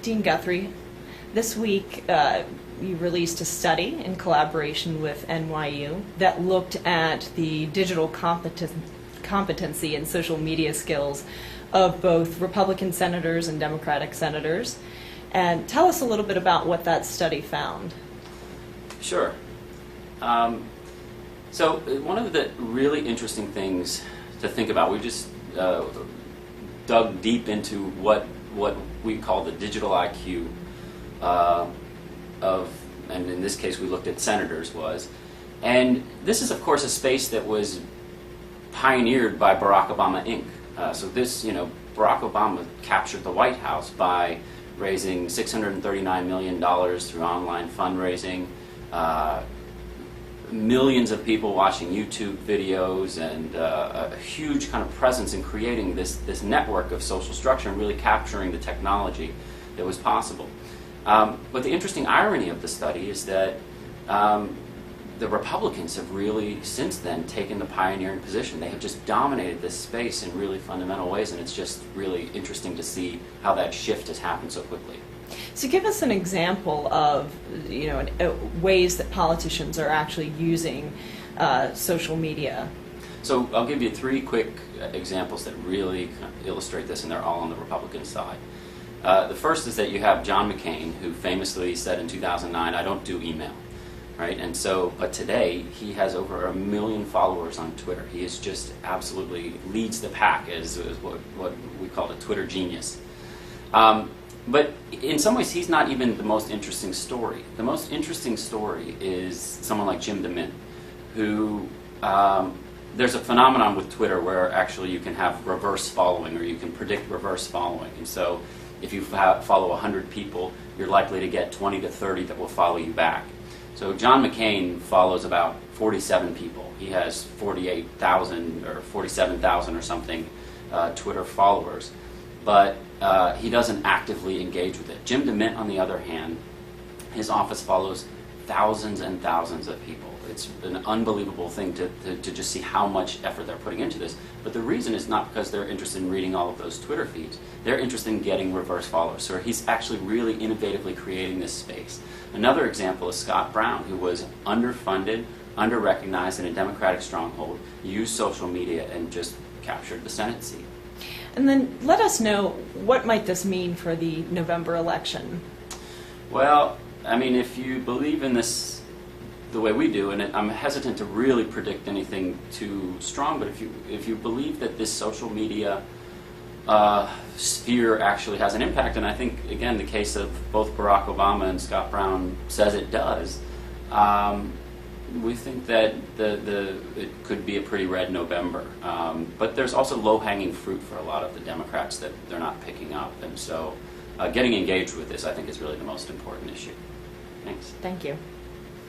Dean Guthrie, this week you released a study in collaboration with NYU that looked at the digital competency and social media skills of both Republican senators and Democratic senators. And tell us a little bit about what that study found. Sure. So one of the really interesting things to think about, we just dug deep into what we call the digital IQ and in this case we looked at senators and this is of course a space that was pioneered by Barack Obama Inc. So this, Barack Obama captured the White House by raising $639 million through online fundraising, millions of people watching YouTube videos, and a huge kind of presence in creating this network of social structure and really capturing the technology that was possible. But the interesting irony of the study is that the Republicans have really, since then, taken the pioneering position. They have just dominated this space in really fundamental ways, and it's just really interesting to see how that shift has happened so quickly. So give us an example of ways that politicians are actually using social media. So I'll give you three quick examples that really kind of illustrate this, and they're all on the Republican side. The first is that you have John McCain, who famously said in 2009, "I don't do email." Right? And so, but today he has over 1 million followers on Twitter. He is just absolutely leads the pack as what we call a Twitter genius. But in some ways, he's not even the most interesting story. The most interesting story is someone like Jim DeMint, who there's a phenomenon with Twitter where actually you can have reverse following, or you can predict reverse following. And so if you follow 100 people, you're likely to get 20 to 30 that will follow you back. So John McCain follows about 47 people. He has 48,000 or 47,000 or something Twitter followers, but he doesn't actively engage with it. Jim DeMint, on the other hand, his office follows thousands and thousands of people. It's an unbelievable thing to just see how much effort they're putting into this. But the reason is not because they're interested in reading all of those Twitter feeds. They're interested in getting reverse followers. So he's actually really innovatively creating this space. Another example is Scott Brown, who was underfunded, under-recognized in a Democratic stronghold, used social media and just captured the Senate seat. And then let us know, what might this mean for the November election? Well, I mean, if you believe in this the way we do, and I'm hesitant to really predict anything too strong, but if you believe that this social media sphere actually has an impact, and I think, again, the case of both Barack Obama and Scott Brown says it does, we think that it could be a pretty red November. But there's also low-hanging fruit for a lot of the Democrats that they're not picking up, and so getting engaged with this, I think, is really the most important issue. Thanks. Thank you.